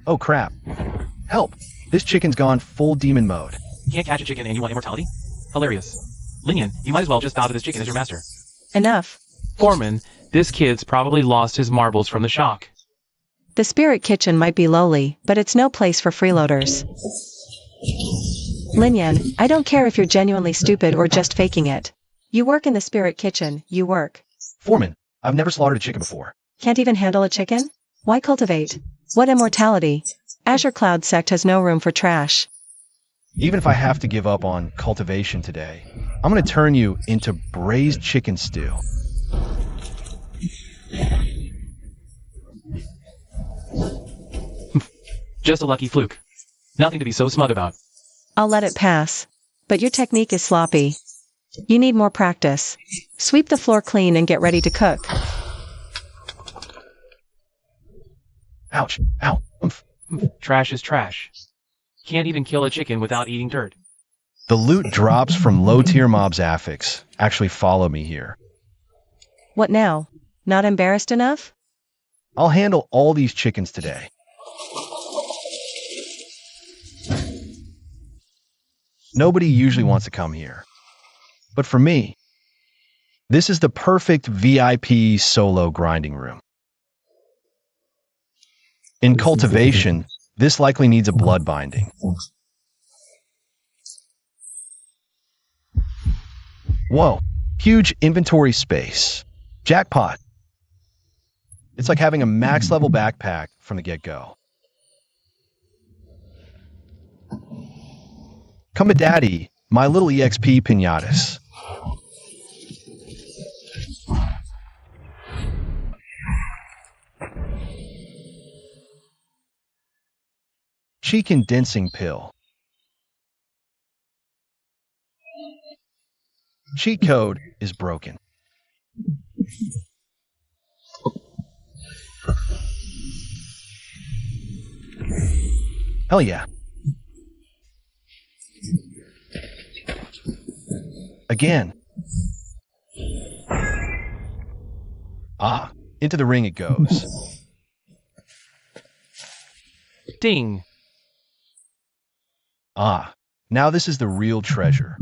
Oh crap. Help! This chicken's gone full demon mode. Can't catch a chicken and you want immortality? Hilarious. Linian, you might as well just bow to this chicken as your master. Enough. Foreman, this kid's probably lost his marbles from the shock. The spirit kitchen might be lowly, but it's no place for freeloaders. Linian, I don't care if you're genuinely stupid or just faking it. You work in the spirit kitchen, you work. Foreman, I've never slaughtered a chicken before. Can't even handle a chicken? Why cultivate? What immortality? Azure Cloud sect has no room for trash. Even if I have to give up on cultivation today, I'm gonna turn you into braised chicken stew. Just a lucky fluke. Nothing to be so smug about. I'll let it pass. But your technique is sloppy. You need more practice. Sweep the floor clean and get ready to cook. Ouch. Ow. Oomph. Trash is trash. Can't even kill a chicken without eating dirt. The loot drops from low-tier mobs affix actually follow me here. What now? Not embarrassed enough? I'll handle all these chickens today. Nobody usually wants to come here. But for me, this is the perfect VIP solo grinding room. In cultivation, this likely needs a blood binding. Whoa, huge inventory space. Jackpot. It's like having a max level backpack from the get-go. Come to daddy, my little EXP pinatas. Chi condensing pill. Cheat code is broken. Hell yeah. Again. Ah, into the ring it goes. Ding. Ah, now this is the real treasure.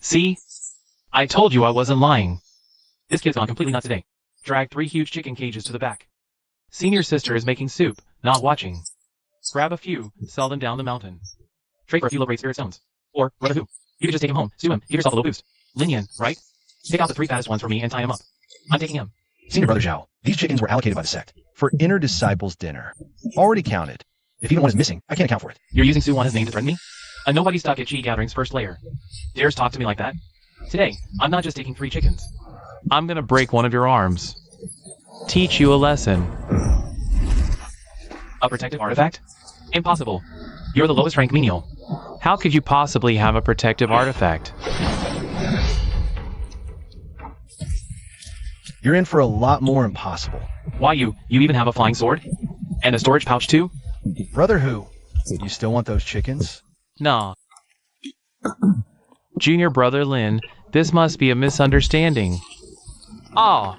See? I told you I wasn't lying. This kid's gone completely nuts today. Dragged 3 huge chicken cages to the back. Senior sister is making soup, not watching. Grab a few, sell them down the mountain. Trade for a few low-grade spirit stones. Or, brother who? You could just take him home, stew him, give yourself a little boost. Linian, right? Pick out the 3 fattest ones for me and tie him up. I'm taking him. Senior Brother Zhao, these chickens were allocated by the sect for inner disciples dinner. Already counted. If even one is missing, I can't account for it. You're using Sue on his name to threaten me? A nobody stuck at Chi Gathering's first layer. Dares talk to me like that? Today, I'm not just taking 3 chickens. I'm gonna break one of your arms. Teach you a lesson. A protective artifact? Impossible. You're the lowest rank menial. How could you possibly have a protective artifact? You're in for a lot more impossible. Why you even have a flying sword? And a storage pouch too? Brother who? You still want those chickens? Nah. Junior brother Lin, this must be a misunderstanding. Ah.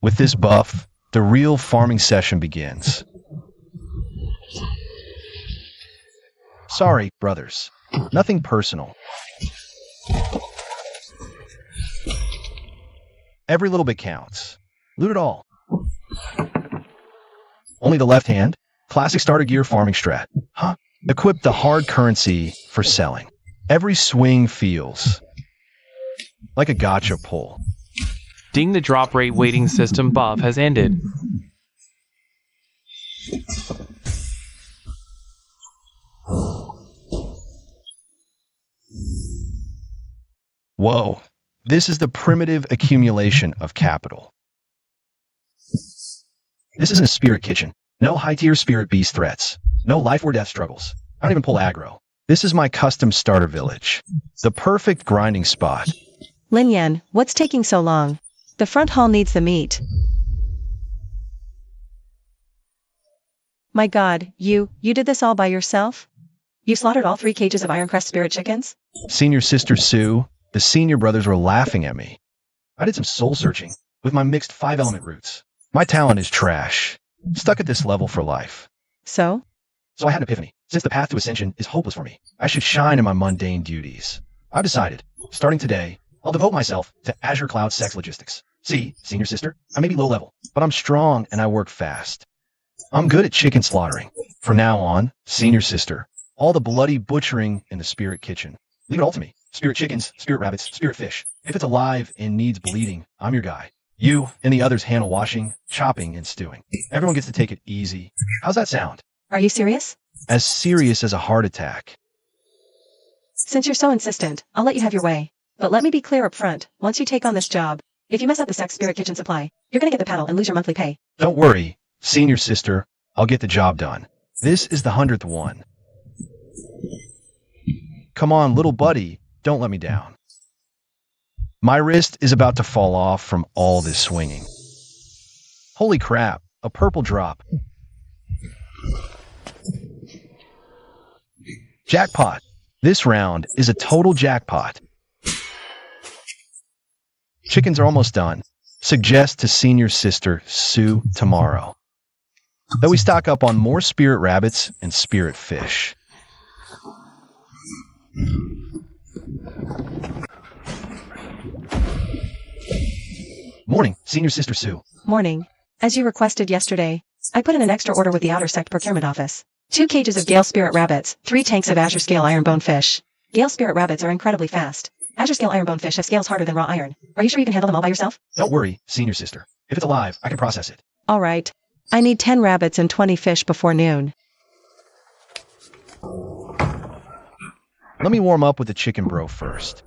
With this buff, the real farming session begins. Sorry, brothers. Nothing personal. Every little bit counts. Loot it all. Only the left hand? Classic starter gear farming strat. Huh? Equip the hard currency for selling. Every swing feels like a gotcha pull. Ding, the drop rate waiting system buff has ended. Whoa. This is the primitive accumulation of capital. This isn't a spirit kitchen. No high-tier spirit beast threats. No life or death struggles. I don't even pull aggro. This is my custom starter village. The perfect grinding spot. Linian, what's taking so long? The front hall needs the meat. My god, you did this all by yourself? You slaughtered all 3 cages of Iron Crest spirit chickens? Senior sister Sue, the senior brothers were laughing at me. I did some soul searching with my mixed 5-element roots. My talent is trash. Stuck at this level for life. So? So I had an epiphany. Since the path to ascension is hopeless for me, I should shine in my mundane duties. I've decided, starting today, I'll devote myself to Azure Cloud Sex Logistics. See, senior sister, I may be low level, but I'm strong and I work fast. I'm good at chicken slaughtering. From now on, senior sister, all the bloody butchering in the spirit kitchen. Leave it all to me. Spirit chickens, spirit rabbits, spirit fish. If it's alive and needs bleeding, I'm your guy. You and the others handle washing, chopping, and stewing. Everyone gets to take it easy. How's that sound? Are you serious? As serious as a heart attack. Since you're so insistent, I'll let you have your way. But let me be clear up front, once you take on this job, if you mess up the sex spirit kitchen supply, you're gonna get the paddle and lose your monthly pay. Don't worry, senior sister, I'll get the job done. This is the 100th one. Come on, little buddy, don't let me down. My wrist is about to fall off from all this swinging. Holy crap, a purple drop. Jackpot. This round is a total jackpot. Chickens are almost done. Suggest to senior sister Sue tomorrow that we stock up on more spirit rabbits and spirit fish. Morning, senior sister Sue. Morning. As you requested yesterday, I put in an extra order with the Outer Sect Procurement Office. 2 cages of Gale Spirit Rabbits, 3 tanks of Azure Scale Ironbone Fish. Gale Spirit Rabbits are incredibly fast. Azure Scale Ironbone Fish have scales harder than raw iron. Are you sure you can handle them all by yourself? Don't worry, senior sister. If it's alive, I can process it. All right. I need 10 rabbits and 20 fish before noon. Let me warm up with the chicken bro first.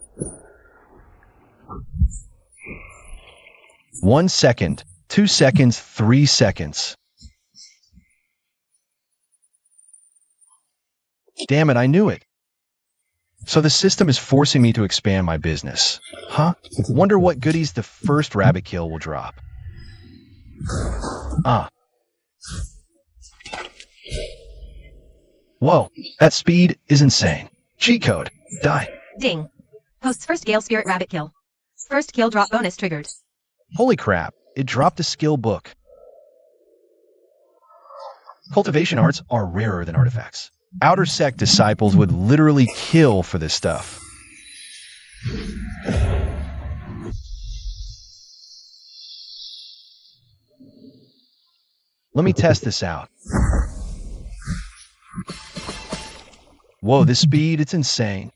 1 second, 2 seconds, 3 seconds. Damn it, I knew it. So the system is forcing me to expand my business. Huh? Wonder what goodies the first rabbit kill will drop. Whoa, that speed is insane. Cheat code. Die. Ding. Hosts first Gale Spirit Rabbit kill. First kill drop bonus triggered. Holy crap, it dropped a skill book. Cultivation arts are rarer than artifacts. Outer Sect disciples would literally kill for this stuff. Let me test this out. Whoa, this speed, it's insane.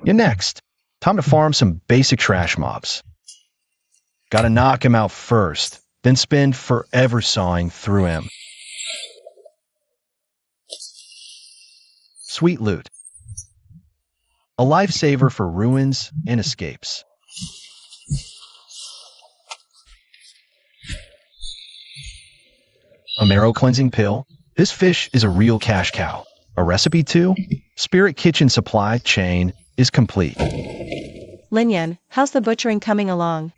You're next. Time to farm some basic trash mobs. Gotta knock him out first, then spend forever sawing through him. Sweet loot. A lifesaver for ruins and escapes. A marrow cleansing pill. This fish is a real cash cow. A recipe too? Spirit kitchen supply chain is complete. Linyan, how's the butchering coming along?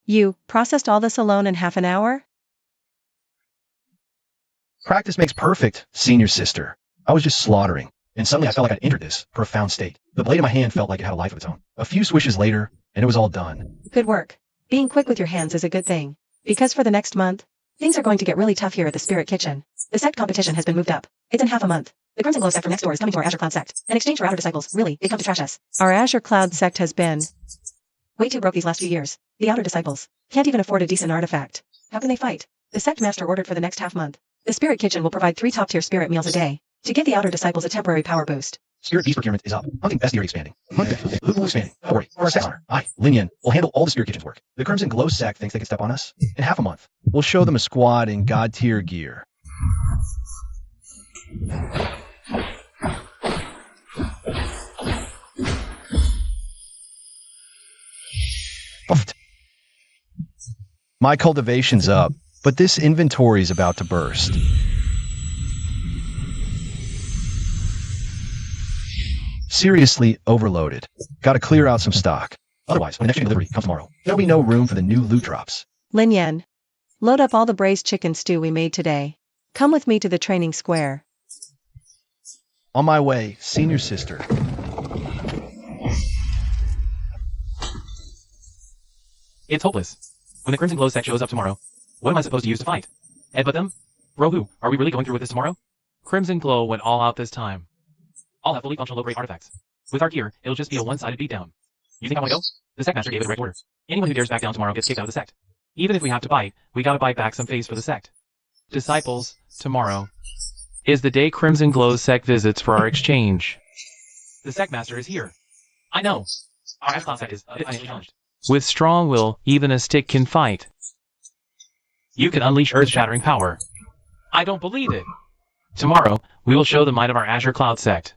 You processed all this alone in half an hour? Practice makes perfect, senior sister. I was just slaughtering, and suddenly I felt like I'd entered this profound state. The blade in my hand felt like it had a life of its own. A few swishes later, and it was all done. Good work. Being quick with your hands is a good thing. Because for the next month, things are going to get really tough here at the Spirit Kitchen. The sect competition has been moved up. It's in half a month. The Crimson Glow sect from next door is coming to our Azure Cloud sect. In exchange for Outer Disciples, really, they've come to trash us. Our Azure Cloud sect has been way too broke these last few years. The Outer Disciples can't even afford a decent artifact. How can they fight? The sect master ordered for the next half month. The Spirit Kitchen will provide 3 top-tier spirit meals a day to give the Outer Disciples a temporary power boost. Spirit beast procurement is up. Hunting bestiary expanding. Loot will expanding. Don't worry. For our sect honor, I, Linyan, will handle all the Spirit Kitchen's work. The Crimson Glow sect thinks they can step on us. In half a month, we'll show them a squad in god-tier gear. Puffed. My cultivation's up, but this inventory's about to burst. Seriously overloaded. Gotta clear out some stock. Otherwise, when the next chicken delivery comes tomorrow, there'll be no room for the new loot drops. Lin Yen. Load up all the braised chicken stew we made today. Come with me to the training square. On my way, senior sister. It's hopeless. When the Crimson Glow sect shows up tomorrow, what am I supposed to use to fight? Headbutt them? Bro who, are we really going through with this tomorrow? Crimson Glow went all out this time. I'll have fully functional low-grade artifacts. With our gear, it'll just be a one-sided beatdown. You think I want to go? The sect master gave a direct order. Anyone who dares back down tomorrow gets kicked out of the sect. Even if we have to bite, we gotta bite back some face for the sect. Disciples, tomorrow is the day Crimson Glow's sect visits for our exchange. The sect master is here. I know. Our Ash Cloud sect is a bit financially challenged. With strong will, even a stick can fight. You can unleash earth-shattering power. I don't believe it. Tomorrow, we will show the might of our Azure Cloud sect.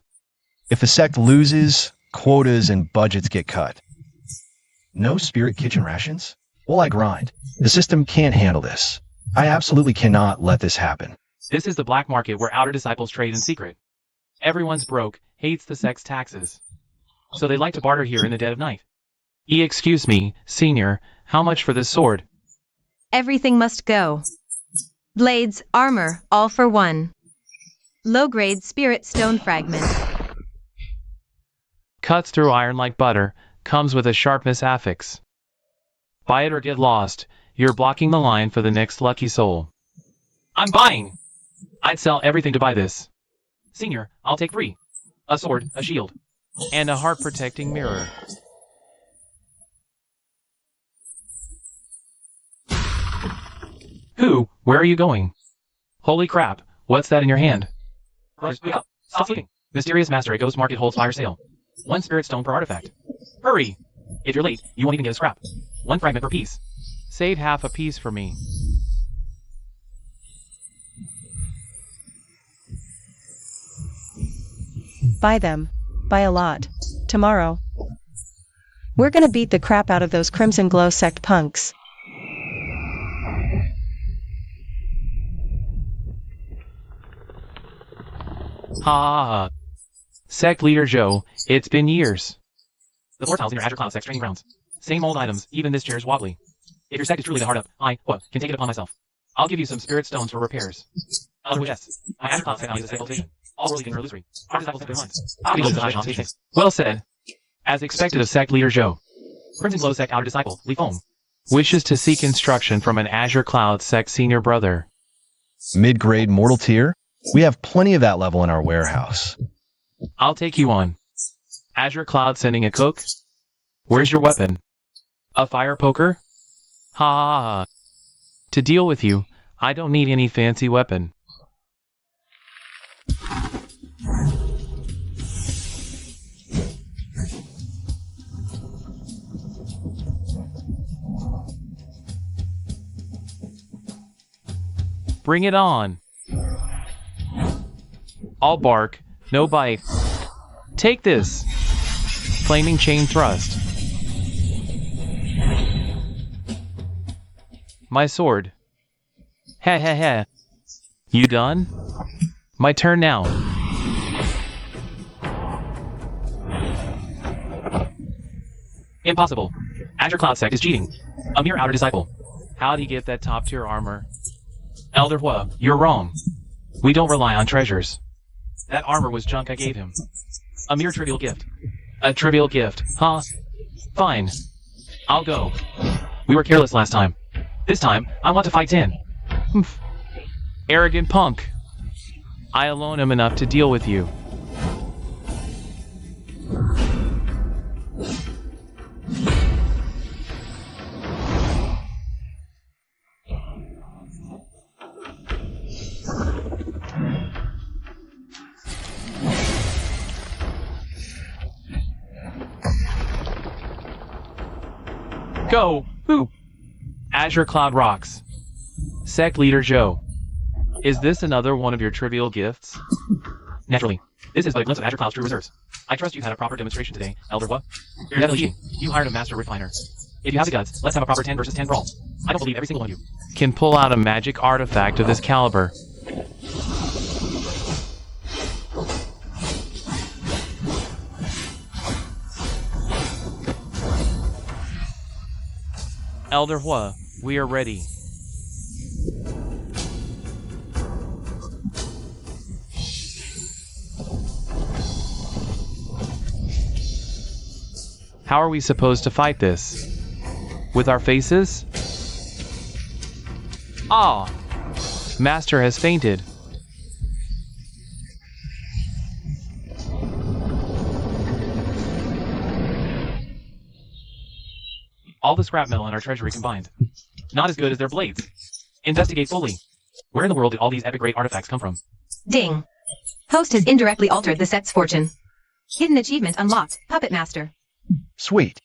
If the sect loses, quotas and budgets get cut. No spirit kitchen rations? Well, I grind. The system can't handle this. I absolutely cannot let this happen. This is the black market where outer disciples trade in secret. Everyone's broke, hates the sect's taxes. So they like to barter here in the dead of night. Excuse me, senior, how much for this sword? Everything must go. Blades, armor, all for one. Low-grade spirit stone fragment. Cuts through iron like butter, comes with a sharpness affix. Buy it or get lost, you're blocking the line for the next lucky soul. I'm buying! I'd sell everything to buy this. Senior, I'll take 3. A sword, a shield, and a heart-protecting mirror. Who? Where are you going? Holy crap, what's that in your hand? Wake up, stop sleeping. Mysterious Master at Ghost Market holds fire sale. 1 spirit stone per artifact. Hurry! If you're late, you won't even get a scrap. 1 fragment per piece. Save half a piece for me. Buy them. Buy a lot. Tomorrow. We're gonna beat the crap out of those Crimson Glow sect punks. Ha! Sect Leader Joe, it's been years. The floor tiles in your Azure Cloud sect training grounds. Same old items, even this chair's wobbly. If your sect is truly the hard up, I, can take it upon myself. I'll give you some spirit stones for repairs. Yes, my Azure Cloud sect now uses sect cultivation. All worldly things are illusory. Our disciples simply want. Well said. As expected of Sect Leader Joe. Crimson Glow sect outer disciple, Leaf Home. Wishes to seek instruction from an Azure Cloud sect senior brother. Mid-grade mortal tier? We have plenty of that level in our warehouse. I'll take you on. Azure Cloud sending a cook? Where's your weapon? A fire poker? Ha! To deal with you, I don't need any fancy weapon. Bring it on. All bark, no bite. Take this. Flaming chain thrust. My sword. Heh heh heh. You done? My turn now. Impossible. Azure Cloud sect is cheating. A mere outer disciple. How'd he get that top tier armor? Elder Hua, you're wrong. We don't rely on treasures. That armor was junk I gave him. A mere trivial gift. A trivial gift, huh? Fine. I'll go. We were careless last time. This time, I want to fight 10. Humph. Arrogant punk. I alone am enough to deal with you. Go! Who? Azure Cloud rocks. Sect Leader Joe. Is this another one of your trivial gifts? Naturally. This is but a glimpse of Azure Cloud's true reserves. I trust you've had a proper demonstration today, Elder Hua. You're definitely cheating. You hired a master refiner. If you have the guts, let's have a proper 10 versus 10 brawl. I don't believe every single one of you can pull out a magic artifact of this caliber. Elder Hua, we are ready. How are we supposed to fight this? With our faces? Ah! Master has fainted. All the scrap metal in our treasury combined. Not as good as their blades. Investigate fully. Where in the world did all these epic great artifacts come from? Ding. Host has indirectly altered the sect's fortune. Hidden achievement unlocked. Puppet Master. Sweet.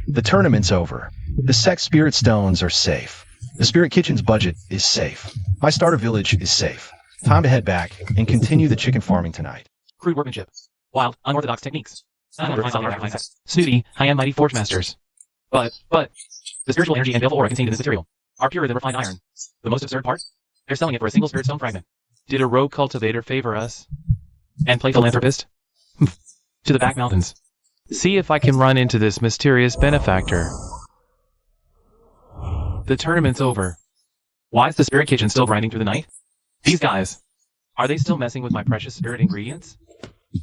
The tournament's over. The sect spirit stones are safe. The spirit kitchen's budget is safe. My starter village is safe. Time to head back and continue the chicken farming tonight. Crude workmanship. Wild, unorthodox techniques. Snooty, high-end mighty forge masters. But, the spiritual energy and baleful aura contained in this material are purer than refined iron. The most absurd part? They're selling it for a single spirit stone fragment. Did a rogue cultivator favor us? And play philanthropist? To the back mountains. See if I can run into this mysterious benefactor. The tournament's over. Why is the spirit kitchen still grinding through the night? These guys. Are they still messing with my precious spirit ingredients?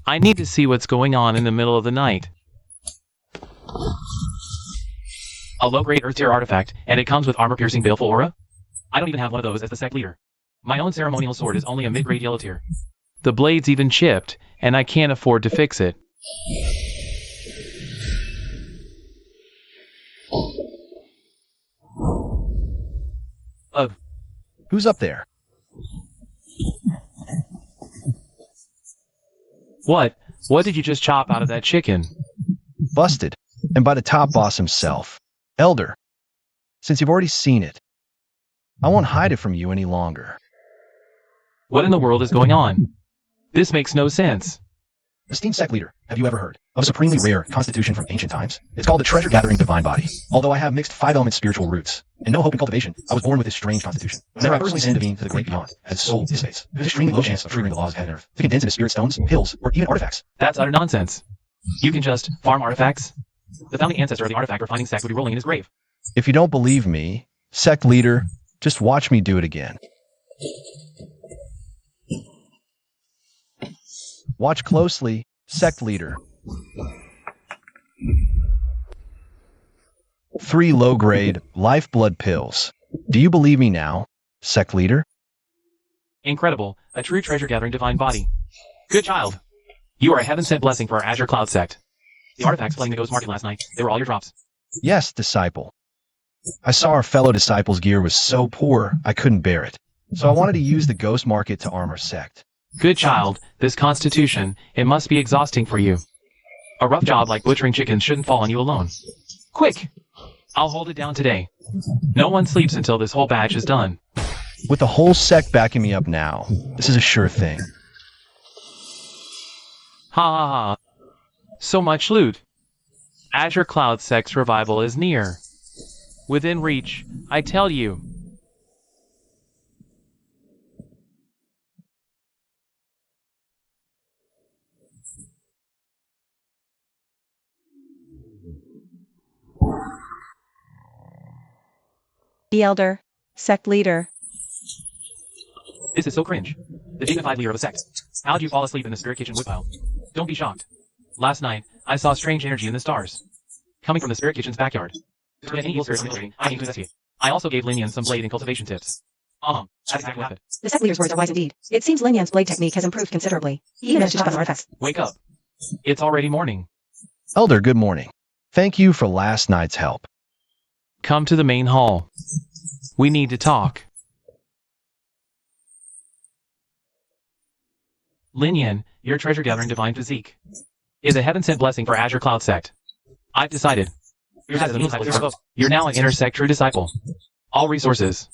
I need to see what's going on in the middle of the night. A low-grade earth tier artifact, and it comes with armor-piercing baleful aura? I don't even have one of those as the sect leader. My own ceremonial sword is only a mid-grade yellow tier. The blade's even chipped, and I can't afford to fix it. Who's up there? What? What did you just chop out of that chicken? Busted. And by the top boss himself. Elder. Since you've already seen it, I won't hide it from you any longer. What in the world is going on? This makes no sense. Esteemed sect leader, have you ever heard of a supremely rare constitution from ancient times? It's called the treasure-gathering divine body. Although I have mixed five-element spiritual roots and no hope in cultivation, I was born with this strange constitution. Whenever I personally intervene to the great beyond, as soul dissipates, there's an extremely low chance of triggering the laws of heaven and earth to condense into spirit stones, pills, or even artifacts. That's utter nonsense. You can just farm artifacts? The founding ancestor of the artifact refining sect would be rolling in his grave. If you don't believe me, sect leader, just watch me do it again. Watch closely, sect leader. 3 low-grade lifeblood pills. Do you believe me now, sect leader? Incredible. A true treasure-gathering divine body. Good child. You are a heaven-sent blessing for our Azure Cloud sect. The artifacts playing the Ghost Market last night, they were all your drops. Yes, disciple. I saw our fellow disciples' gear was so poor, I couldn't bear it. So I wanted to use the Ghost Market to arm our sect. Good child. This constitution, it must be exhausting for you. A rough job like butchering chickens shouldn't fall on you alone. Quick! I'll hold it down today. No one sleeps until this whole batch is done. With the whole sect backing me up now, this is a sure thing. Ha ha ha. So much loot. Azure Cloud sect's revival is near. Within reach, I tell you. The elder, sect leader. This is so cringe. The dignified leader of a sect. How'd you fall asleep in the spirit kitchen woodpile? Don't be shocked. Last night, I saw strange energy in the stars. Coming from the spirit kitchen's backyard. To get any evil spirits infiltrating, I aim to investigate. I also gave Linian some blade and cultivation tips. That's exactly what happened. The sect leader's words are wise indeed. It seems Linian's blade technique has improved considerably. He even managed to chop out some artifacts. Wake up. It's already morning. Elder, good morning. Thank you for last night's help. Come to the main hall. We need to talk. Linian, your treasure-gathering divine physique is a heaven-sent blessing for Azure Cloud sect. I've decided. You're now an inner sect true disciple. All resources.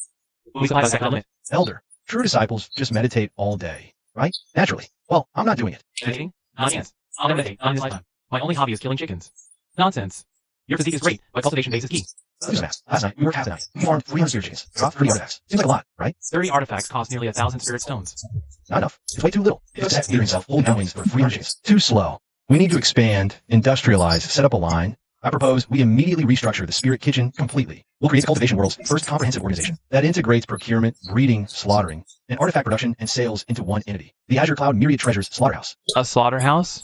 Elder, true disciples just meditate all day, right? Naturally. Well, I'm not doing it. Meditating? Nonsense. I'll never meditate, not in this lifetime. My only hobby is killing chickens. Nonsense. Your physique is great, but cultivation base is key. Do some math. Last night, we worked half the night. We farmed 300 spirit chickens. Dropped 30 artifacts. Seems like a lot, right? 30 artifacts cost nearly 1,000 spirit stones. Not enough. It's way too little. If the sect leader himself holding down wings for 300 chickens. Too slow. We need to expand, industrialize, set up a line. I propose we immediately restructure the spirit kitchen completely. We'll create the cultivation world's first comprehensive organization that integrates procurement, breeding, slaughtering, and artifact production and sales into one entity. The Azure Cloud Myriad Treasures Slaughterhouse. A slaughterhouse?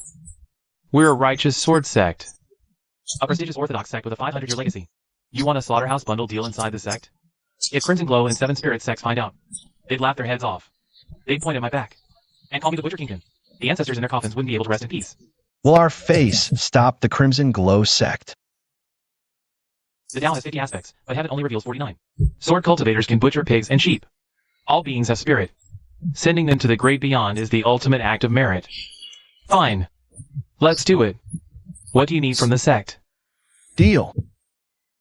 We're a righteous sword sect. A prestigious orthodox sect with a 500-year legacy. You want a slaughterhouse bundle deal inside the sect? If Crimson Glow and 7 Spirit sects find out, they'd laugh their heads off. They'd point at my back and call me the Butcher Kingpin. The ancestors in their coffins wouldn't be able to rest in peace. Will our face stop the Crimson Glow sect? The Tao has 50 aspects, but heaven only reveals 49. Sword cultivators can butcher pigs and sheep. All beings have spirit. Sending them to the great beyond is the ultimate act of merit. Fine. Let's do it. What do you need from the sect? Deal.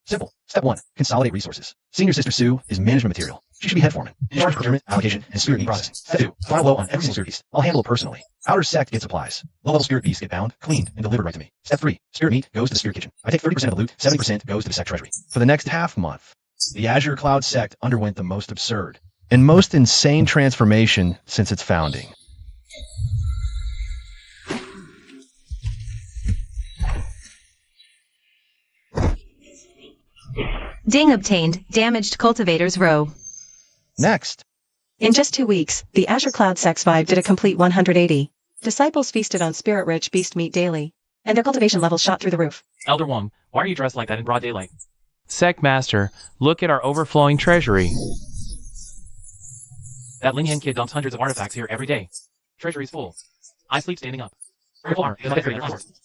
Simple. Step 1. Consolidate resources. Senior Sister Sue is management material. She should be head foreman. In charge of procurement, allocation, and spirit meat processing. Step 2. Final blow on every single spirit beast. I'll handle it personally. Outer sect gets supplies. Low-level spirit beasts get bound, cleaned, and delivered right to me. Step 3. Spirit meat goes to the spirit kitchen. I take 30% of the loot, 70% goes to the sect treasury. For the next half month, the Azure Cloud sect underwent the most absurd and most insane transformation since its founding. Ding obtained, damaged cultivators row. Next. In just 2 weeks, the Azure Cloud sect's vibe did a complete 180. Disciples feasted on spirit-rich beast meat daily, and their cultivation levels shot through the roof. Elder Wong, why are you dressed like that in broad daylight? Sect Master, look at our overflowing treasury. That Ling Yan kid dumps hundreds of artifacts here every day. Treasury's full. I sleep standing up.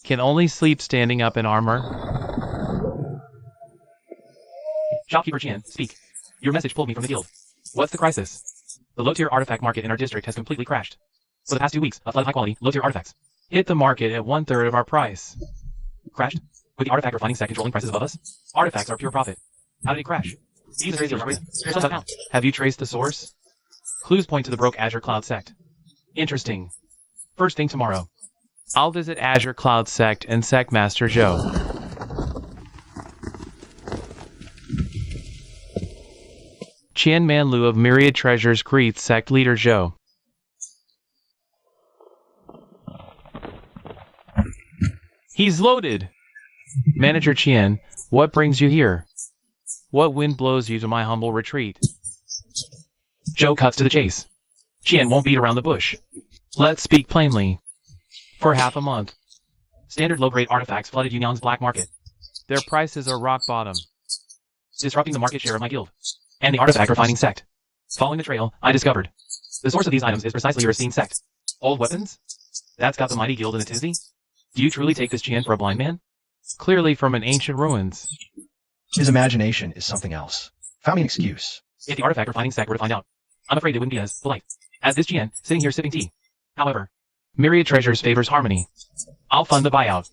Can only sleep standing up in armor. Shopkeeper Qian, speak. Your message pulled me from the guild. What's the crisis? The low-tier artifact market in our district has completely crashed. For the past 2 weeks, a flood of high-quality, low-tier artifacts hit the market at 1/3 of our price. Crashed? With the artifact refining sect controlling prices above us? Artifacts are pure profit. How did it crash? Have you traced the source? Clues point to the broke Azure Cloud sect. Interesting. First thing tomorrow, I'll visit Azure Cloud sect and Sect Master Joe. Qian Manlu of Myriad Treasures greets sect leader Zhou. He's loaded! Manager Qian, what brings you here? What wind blows you to my humble retreat? Zhou cuts to the chase. Qian won't beat around the bush. Let's speak plainly. For half a month, standard low-grade artifacts flooded Yunyang's black market. Their prices are rock bottom, disrupting the market share of my guild and the artifact refining sect. Following the trail, I discovered the source of these items is precisely your esteemed sect. Old weapons? That's got the mighty guild in a tizzy? Do you truly take this Qian for a blind man? Clearly from an ancient ruins. His imagination is something else. Found me an excuse. If the artifact refining sect were to find out, I'm afraid they wouldn't be as polite as this Qian sitting here sipping tea. However, Myriad Treasures favors harmony. I'll fund the buyout.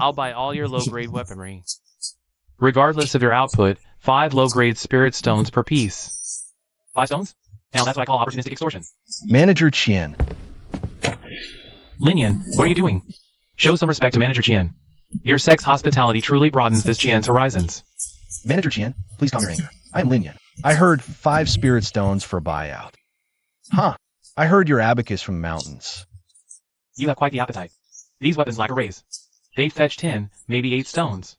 I'll buy all your low-grade weaponry. Regardless of your output, 5 low-grade spirit stones per piece. 5 stones? Now that's what I call opportunistic extortion. Manager Qian. Lin Yan, what are you doing? Show some respect to Manager Qian. Your sect's hospitality truly broadens this Qian's horizons. Manager Qian, please calm your anger. I'm Lin Yan. I heard 5 spirit stones for buyout. Huh. I heard your abacus from mountains. You have quite the appetite. These weapons lack a raise. They'd fetch 10, maybe 8 stones.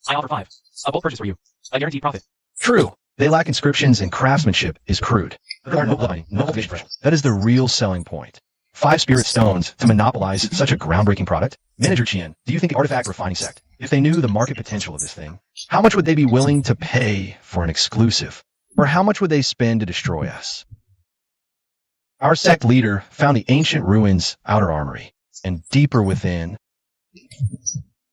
I offer 5. A bulk purchase for you. A guaranteed profit. True. They lack inscriptions and craftsmanship is crude. There are no blood, no cultivation threshold. That is the real selling point. 5 spirit stones to monopolize such a groundbreaking product? Manager Qian, do you think the artifact refining sect, if they knew the market potential of this thing, how much would they be willing to pay for an exclusive? Or how much would they spend to destroy us? Our sect leader found the ancient ruins outer armory, and deeper within,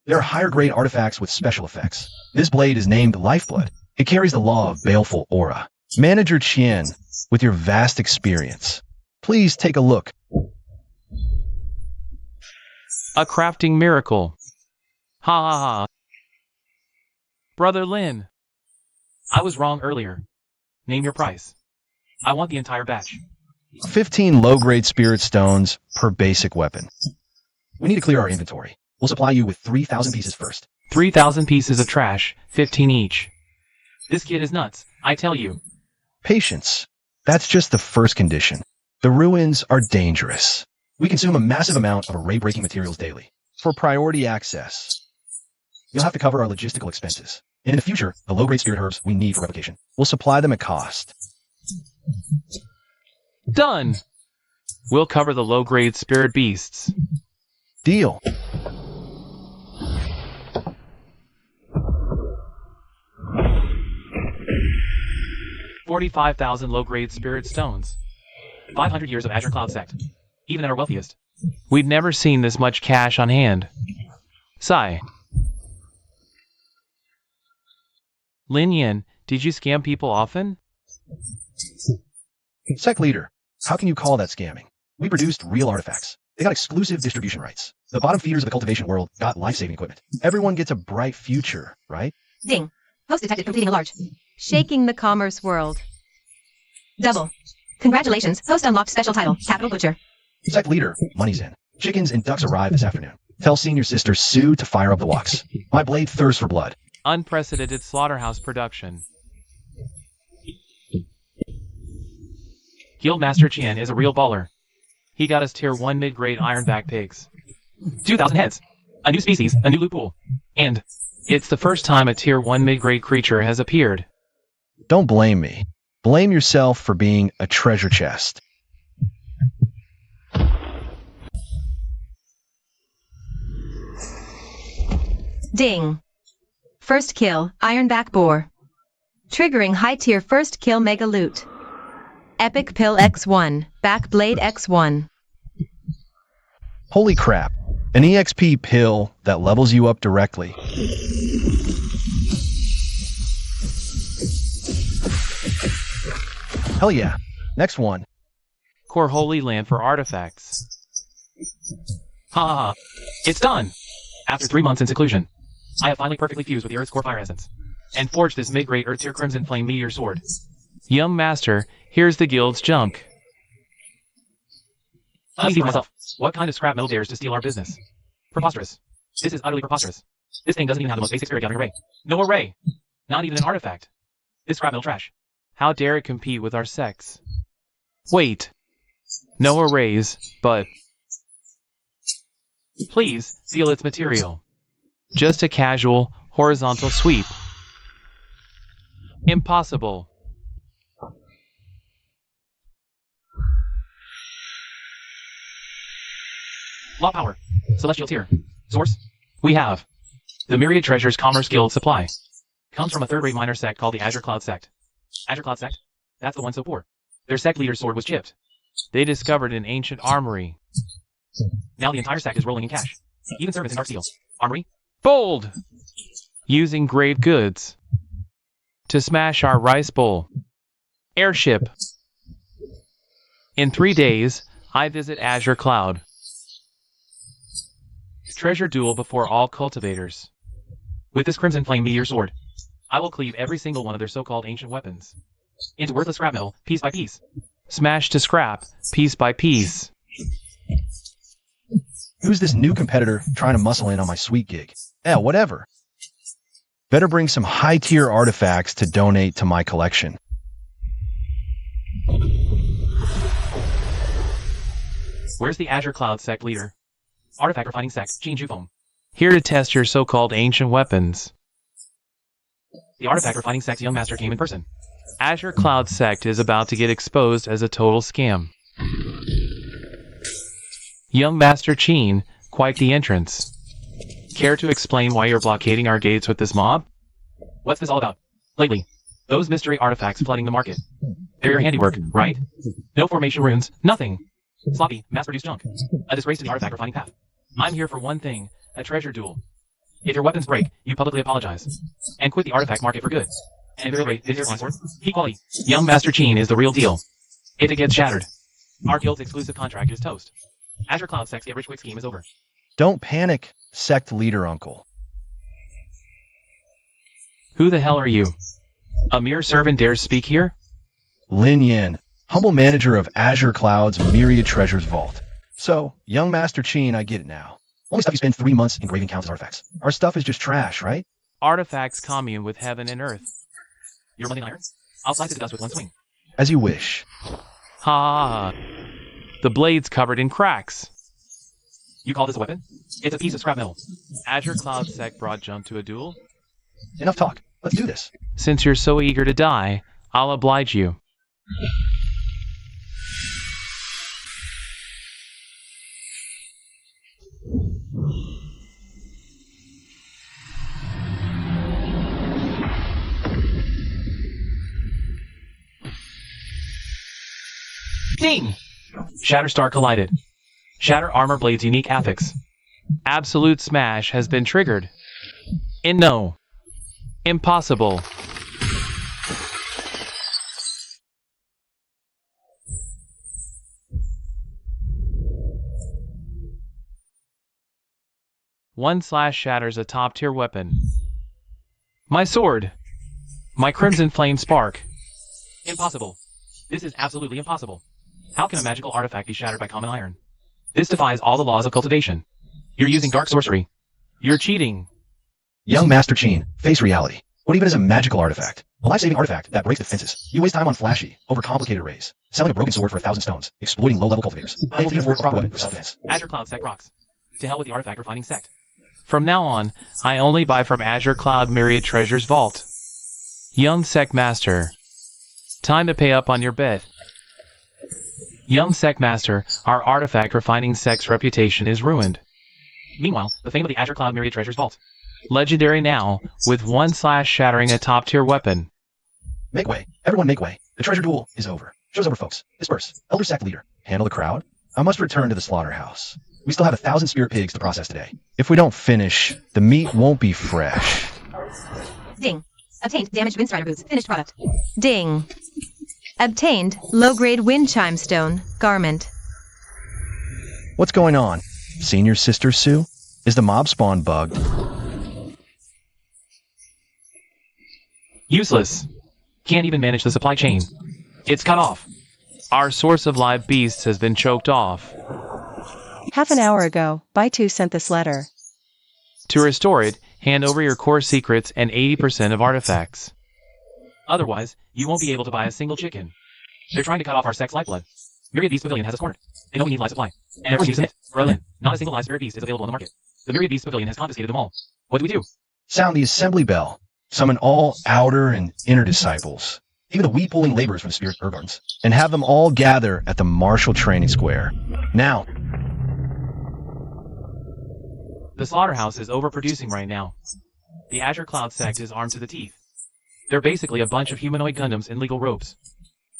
there are higher grade artifacts with special effects. This blade is named Lifeblood. It carries the law of baleful aura. Manager Qian, with your vast experience, please take a look. A crafting miracle. Ha ha ha. Brother Lin. I was wrong earlier. Name your price. I want the entire batch. 15 low-grade spirit stones per basic weapon. We need to clear our inventory. We'll supply you with 3,000 pieces first. 3,000 pieces of trash, 15 each. This kid is nuts, I tell you. Patience. That's just the first condition. The ruins are dangerous. We consume a massive amount of array-breaking materials daily. For priority access, you'll have to cover our logistical expenses. And in the future, the low-grade spirit herbs we need for replication. We'll supply them at cost. Done! We'll cover the low-grade spirit beasts. Deal. $45,000 low-grade spirit stones. 500 years of Azure Cloud sect. Even at our wealthiest. We'd never seen this much cash on hand. Sigh. Lin Yin, did you scam people often? Sect leader, how can you call that scamming? We produced real artifacts. They got exclusive distribution rights. The bottom feeders of the cultivation world got life-saving equipment. Everyone gets a bright future, right? Ding. Host detected completing a large. Shaking the commerce world. Double. Congratulations. Host unlocked special title. Capital Butcher. Sect leader, money's in. Chickens and ducks arrive this afternoon. Tell senior sister Sue to fire up the walks. My blade thirsts for blood. Unprecedented slaughterhouse production. Guildmaster Qian is a real baller. He got us tier 1 mid-grade ironback pigs. 2,000 heads. A new species, a new loot pool. And it's the first time a tier 1 mid-grade creature has appeared. Don't blame me. Blame yourself for being a treasure chest. Ding. First kill, Ironback Boar. Triggering high-tier first kill Mega Loot. Epic Pill X1, Backblade X1. Holy crap. An EXP pill that levels you up directly. Hell yeah. Next one. Core Holy Land for artifacts. Ha ha ha. It's done! After 3 months in seclusion, I have finally perfectly fused with the Earth's core fire essence, and forged this mid-grade Earth tier Crimson Flame Meteor Sword. Young Master, here's the guild's junk. I see myself. What kind of scrap metal dares to steal our business? Preposterous. This is utterly preposterous. This thing doesn't even have the most basic spirit gathering array. No array. Not even an artifact. This scrap metal trash. How dare it compete with our sects? Wait. No arrays, but... Please, feel its material. Just a casual, horizontal sweep. Impossible. Law power. Celestial tier. Source. We have. The Myriad Treasures Commerce Guild supply. Comes from a third-rate minor sect called the Azure Cloud sect. Azure Cloud sect? That's the one so poor. Their sect leader's sword was chipped. They discovered an ancient armory. Now the entire sect is rolling in cash. Even servants in dark steel. Armory? Bold! Using grave goods. To smash our rice bowl. Airship. In 3 days, I visit Azure Cloud. Treasure duel before all cultivators. With this Crimson Flame Meteor Sword, I will cleave every single one of their so-called ancient weapons into worthless scrap metal, piece by piece. Smash to scrap, piece by piece. Who's this new competitor trying to muscle in on my sweet gig? Yeah, whatever. Better bring some high-tier artifacts to donate to my collection. Where's the Azure Cloud sect leader? Artifact refining sect, Jean Jufome. Here to test your so-called ancient weapons. The artifact refining sect's young master came in person. Azure Cloud sect is about to get exposed as a total scam. Young Master Cheen, quite the entrance. Care to explain why you're blockading our gates with this mob? What's this all about? Lately, those mystery artifacts flooding the market. They're your handiwork, right? No formation runes, nothing. Sloppy, mass-produced junk. A disgrace to the artifact refining path. I'm here for one thing, a treasure duel. If your weapons break, you publicly apologize. And quit the artifact market for good. And if your is your sword, keep quality. Young Master Cheen is the real deal. If it gets shattered, our guild's exclusive contract is toast. Azure Cloud sect's get rich quick scheme is over. Don't panic, sect leader uncle. Who the hell are you? A mere servant dares speak here? Lin Yin, humble manager of Azure Cloud's Myriad Treasures Vault. So, young Master Cheen, I get it now. Only stuff you spend 3 months engraving counts as artifacts. Our stuff is just trash, right? Artifacts commune with heaven and earth. You're running iron? I'll slice it to dust with one swing. As you wish. Ha! The blade's covered in cracks. You call this a weapon? It's a piece of scrap metal. Azure Cloud Sect brought Jump to a duel? Enough talk. Let's do this. Since you're so eager to die, I'll oblige you. Ding! Shatterstar collided. Shatter Armor Blade's unique affix. Absolute Smash has been triggered. No. Impossible. One slash shatters a top-tier weapon. My sword! My Crimson Flame Spark! Impossible. This is absolutely impossible. How can a magical artifact be shattered by common iron? This defies all the laws of cultivation. You're using dark sorcery. You're cheating. Young Master Cheen, face reality. What even is a magical artifact? A life-saving artifact that breaks defenses. You waste time on flashy, overcomplicated arrays, selling a broken sword for 1,000 stones, exploiting low-level cultivators. I will afford a proper weapon for self-defense. Azure Cloud Sect rocks. To hell with the artifact refining sect. From now on, I only buy from Azure Cloud Myriad Treasures Vault. Young Sect Master. Time to pay up on your bet. Young Sect Master, our artifact refining sect's reputation is ruined. Meanwhile, the fame of the Azure Cloud Myriad Treasures Vault. Legendary now, with one slash shattering a top-tier weapon. Make way. Everyone make way. The treasure duel is over. Show's over, folks. Disperse. Elder Sect Leader. Handle the crowd. I must return to the slaughterhouse. We still have 1,000 spirit pigs to process today. If we don't finish, the meat won't be fresh. Ding. Obtained damaged Windstrider boots. Finished product. Ding. Obtained low-grade wind chime stone garment. What's going on? Senior Sister Sue? Is the mob spawn bugged? Useless. Can't even manage the supply chain. It's cut off. Our source of live beasts has been choked off. Half an hour ago, Baitu sent this letter. To restore it, hand over your core secrets and 80% of artifacts. Otherwise, you won't be able to buy a single chicken. They're trying to cut off our sect's lifeblood. Myriad Beast Pavilion has us cornered. They know we need live supply. And everyone needs to submit. Berlin. Not a single live spirit beast is available on the market. The Myriad Beast Pavilion has confiscated them all. What do we do? Sound the assembly bell. Summon all outer and inner disciples, even the weed-pulling laborers from the spirit herb gardens, and have them all gather at the Marshall Training Square. Now. The slaughterhouse is overproducing right now. The Azure Cloud Sect is armed to the teeth. They're basically a bunch of humanoid Gundams in legal robes.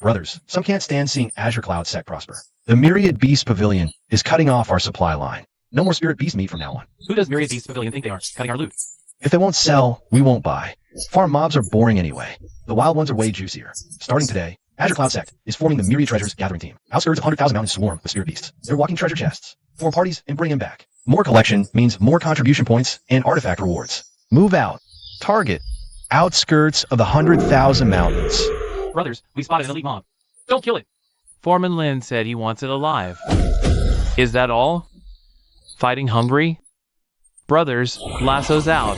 Brothers, some can't stand seeing Azure Cloud Sect prosper. The Myriad Beast Pavilion is cutting off our supply line. No more spirit beast meat from now on. Who does Myriad Beast Pavilion think they are, cutting our loot? If they won't sell, we won't buy. Farm mobs are boring anyway. The wild ones are way juicier. Starting today, Azure Cloud Sect is forming the Myriad Treasures Gathering Team. Outskirts of 100,000 mountains swarm with spirit beasts. They're walking treasure chests. Form parties and bring them back. More collection means more contribution points and artifact rewards. Move out. Target. Outskirts of the 100,000 mountains. Brothers, we spotted an elite mob. Don't kill it. Foreman Lin said he wants it alive. Is that all? Fighting hungry? Brothers, lassos out.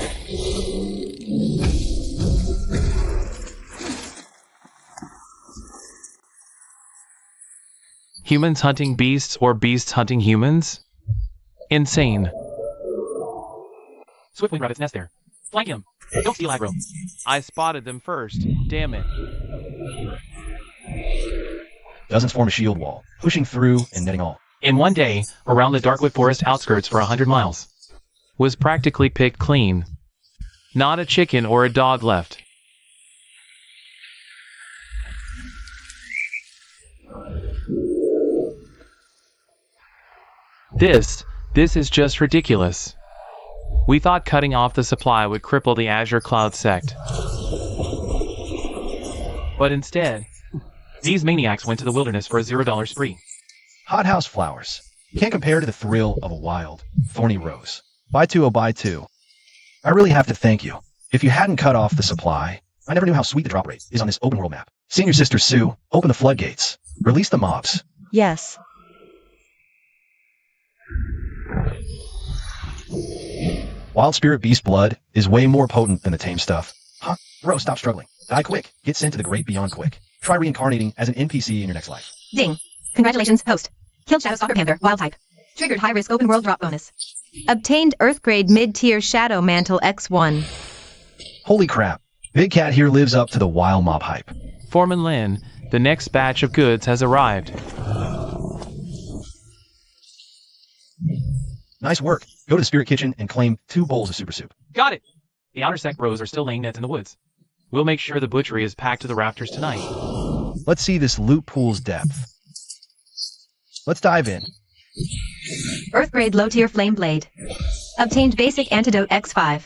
Humans hunting beasts or beasts hunting humans? Insane. Swiftwing rabbit's nest there. Flank him. Don't steal aggro. I spotted them first. Damn it. Dozens form a shield wall, pushing through and netting all. In one day, around the Darkwood Forest outskirts for 100 miles. Was practically picked clean. Not a chicken or a dog left. This is just ridiculous. We thought cutting off the supply would cripple the Azure Cloud Sect. But instead, these maniacs went to the wilderness for a $0 spree. Hothouse flowers. Can't compare to the thrill of a wild, thorny rose. Buy two, oh buy two. I really have to thank you. If you hadn't cut off the supply, I never knew how sweet the drop rate is on this open world map. Senior Sister Sue, open the floodgates. Release the mobs. Yes. Wild spirit beast blood is way more potent than the tame stuff. Huh? Bro, stop struggling. Die quick. Get sent to the great beyond quick. Try reincarnating as an NPC in your next life. Ding. Congratulations, host. Killed Shadow Stalker Panther, wild type. Triggered high-risk open world drop bonus. Obtained Earth-grade mid-tier Shadow Mantle X1. Holy crap. Big Cat here lives up to the wild mob hype. Foreman Lin, the next batch of goods has arrived. Nice work. Go to the Spirit Kitchen and claim 2 bowls of super soup. Got it! The outer sect bros are still laying nets in the woods. We'll make sure the butchery is packed to the rafters tonight. Let's see this loot pool's depth. Let's dive in. Earth-grade low-tier Flame Blade. Obtained basic antidote X5.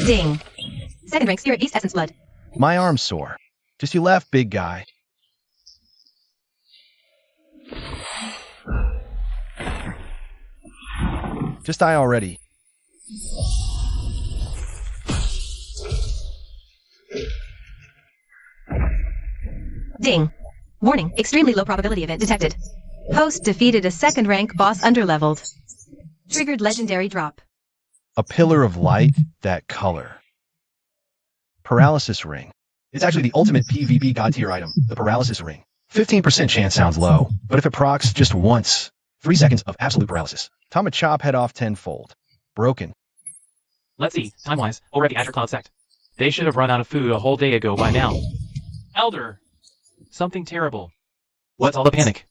Ding. Second rank Spirit Beast Essence Blood. My arm's sore. Just you left, big guy. Just die already. Ding. Warning, extremely low probability event detected. Host defeated a second rank boss underleveled. Triggered legendary drop. A pillar of light, that color. Paralysis ring. It's actually the ultimate PvP god tier item, the paralysis ring. 15% chance sounds low, but if it procs just once, 3 seconds of absolute paralysis. Time to chop head off tenfold. Broken. Let's see, time-wise, over at the Azure Cloud sect. They should have run out of food a whole day ago by now. Elder! Something terrible. What's all the panic?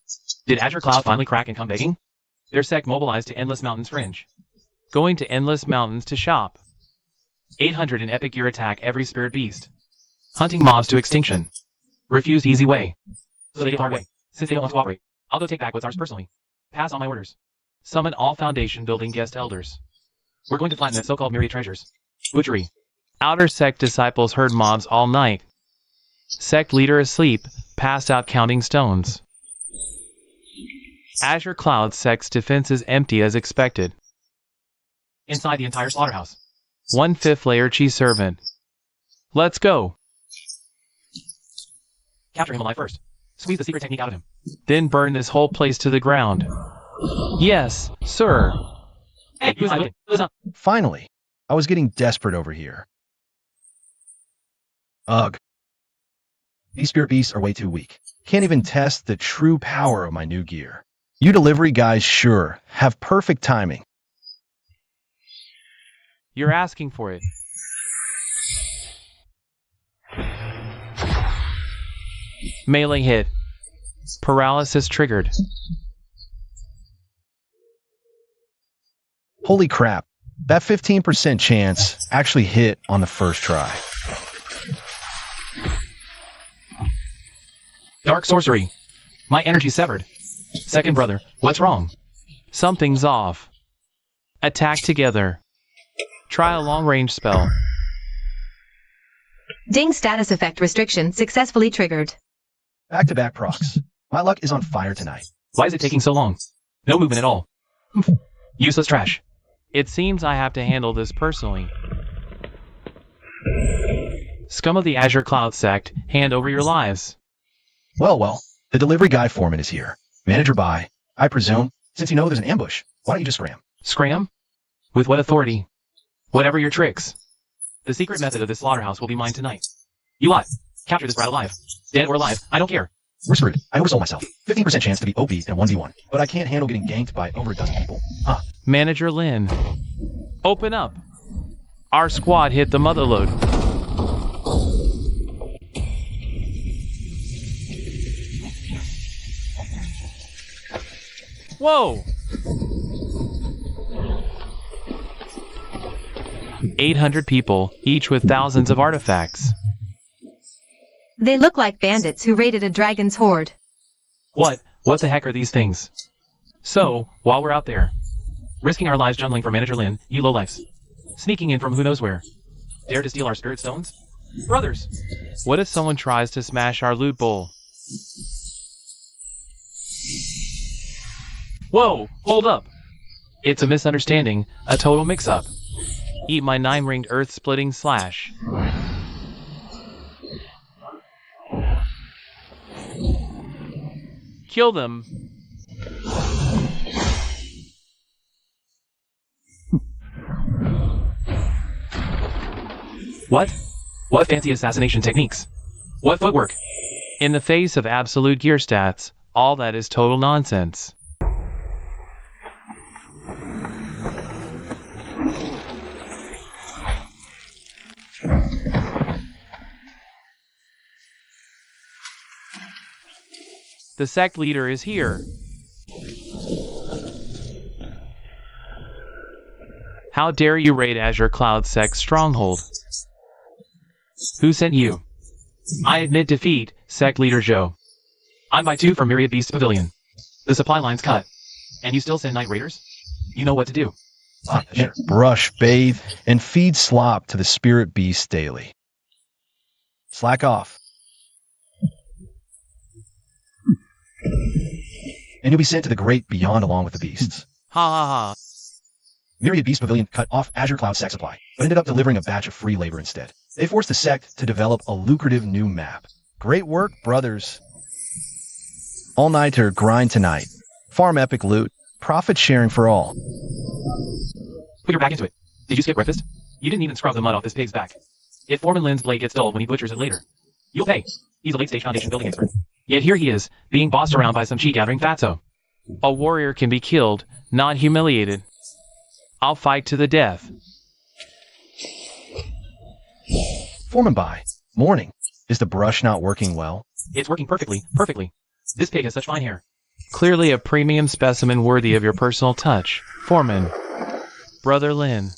Did Azure Cloud finally crack and come begging? Their sect mobilized to Endless Mountains Fringe. Going to Endless Mountains to shop. 800 in epic gear attack every spirit beast. Hunting mobs to extinction. Refused easy way. So they get hard way. Since they don't want to cooperate, I'll go take back what's ours personally. Pass on my orders. Summon all foundation building guest elders. We're going to flatten the so-called myriad treasures. Butchery. Outer sect disciples herd mobs all night. Sect leader asleep, passed out counting stones. Azure Cloud sect's defense is empty as expected. Inside the entire slaughterhouse. 1/5 layer cheese servant. Let's go. Capture him alive first. Squeeze the secret technique out of him. Then burn this whole place to the ground. Yes, sir. Hey, who's not? Who's not? Finally. I was getting desperate over here. Ugh. These spirit beasts are way too weak. Can't even test the true power of my new gear. You delivery guys sure have perfect timing. You're asking for it. Melee hit. Paralysis triggered. Holy crap. That 15% chance actually hit on the first try. Dark sorcery. My energy severed. Second brother, what's wrong? Something's off. Attack together. Try a long-range spell. Ding status effect restriction successfully triggered. Back-to-back procs. My luck is on fire tonight. Why is it taking so long? No movement at all. Useless trash. It seems I have to handle this personally. Scum of the Azure Cloud sect, hand over your lives. Well, the delivery guy foreman is here. Manager by, I presume, since you know there's an ambush, why don't you just scram? Scram? With what authority? Whatever your tricks. The secret method of this slaughterhouse will be mine tonight. You lot, capture this brat alive. Dead or alive, I don't care. We're screwed. I oversold myself. 15% chance to be OP in a 1v1. But I can't handle getting ganked by over a dozen people. Manager Lin. Open up. Our squad hit the motherlode. Whoa! 800 people, each with thousands of artifacts. They look like bandits who raided a dragon's hoard. What the heck are these things? So, while we're out there, risking our lives jungling for Manager Lin, you lowlifes, sneaking in from who knows where, dare to steal our spirit stones? Brothers! What if someone tries to smash our loot bowl? Whoa, hold up! It's a misunderstanding, a total mix-up. Eat my 9-ringed earth-splitting slash. Kill them. What? What fancy assassination techniques? What footwork? In the face of absolute gear stats, all that is total nonsense. The sect leader is here. How dare you raid Azure Cloud Sect's stronghold? Who sent you? I admit defeat, Sect Leader Joe. I'm by 2 from Myriad Beast Pavilion. The supply line's cut. And you still send night raiders? You know what to do. Brush, bathe, and feed slop to the spirit beasts daily. Slack off. And you'll be sent to the great beyond along with the beasts. Ha ha ha. Myriad Beast Pavilion cut off Azure Cloud Sect supply, but ended up delivering a batch of free labor instead. They forced the sect to develop a lucrative new map. Great work, brothers. All-nighter grind tonight. Farm epic loot. Profit sharing for all. Put your back into it. Did you skip breakfast? You didn't even scrub the mud off this pig's back. If Foreman Lynn's blade gets dulled when he butchers it later, you'll pay. He's a late-stage foundation building expert. Yet here he is, being bossed around by some cheat-gathering fatso. A warrior can be killed, not humiliated. I'll fight to the death. Foreman by. Morning. Is the brush not working well? It's working perfectly, perfectly. This pig has such fine hair. Clearly a premium specimen worthy of your personal touch. Foreman. Brother Lynn.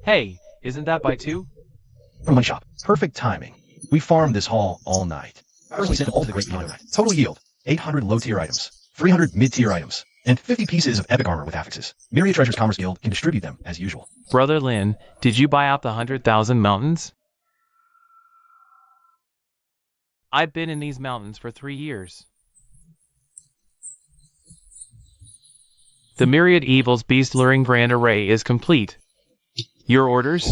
Hey, isn't that by 2? From one shop. Perfect timing. We farmed this haul all night. Personally sent all to the great beyond tonight. Total yield. 800 low-tier items. 300 mid-tier items. And 50 pieces of epic armor with affixes. Myriad Treasures Commerce Guild can distribute them as usual. Brother Lynn, did you buy out the 100,000 mountains? I've been in these mountains for 3 years. The Myriad Evils Beast Luring Grand Array is complete. Your orders?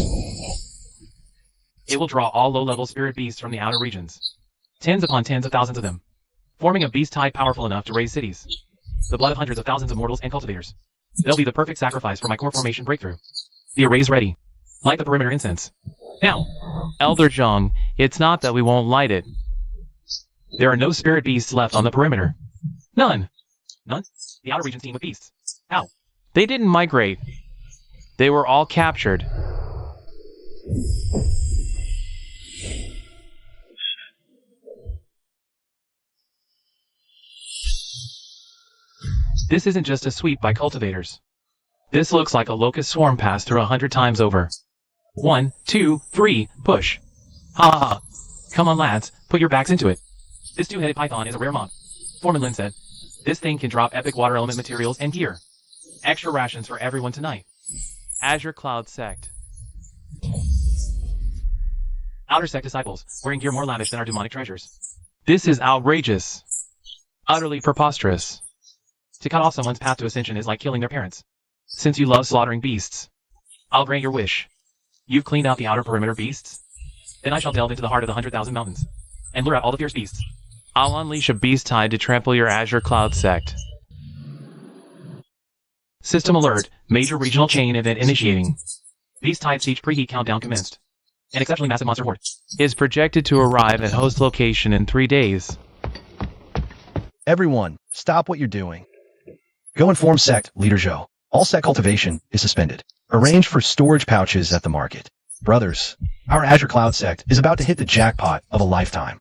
It will draw all low-level spirit beasts from the outer regions. Tens upon tens of thousands of them. Forming a beast tide powerful enough to raise cities. The blood of hundreds of thousands of mortals and cultivators. They'll be the perfect sacrifice for my core formation breakthrough. The array's ready. Light the perimeter incense. Now! Elder Zhang, it's not that we won't light it. There are no spirit beasts left on the perimeter. None! None? The outer region's team with beasts. How? They didn't migrate. They were all captured. This isn't just a sweep by cultivators. This looks like a locust swarm passed through 100 times over. 1, 2, 3, push. Ha ha ha. Come on lads, put your backs into it. This 2-headed python is a rare mob. Foreman Lynn said. This thing can drop epic water element materials and gear. Extra rations for everyone tonight. Azure Cloud Sect. Outer Sect disciples, wearing gear more lavish than our demonic treasures. This is outrageous. Utterly preposterous. To cut off someone's path to ascension is like killing their parents. Since you love slaughtering beasts, I'll grant your wish. You've cleaned out the outer perimeter beasts? Then I shall delve into the heart of the 100,000 mountains, and lure out all the fierce beasts. I'll unleash a beast tide to trample your Azure Cloud Sect. System alert, major regional chain event initiating. Beast tide siege preheat countdown commenced. An exceptionally massive monster horde is projected to arrive at host location in 3 days. Everyone, stop what you're doing. Go inform Sect Leader Joe. All sect cultivation is suspended. Arrange for storage pouches at the market. Brothers, our Azure Cloud Sect is about to hit the jackpot of a lifetime.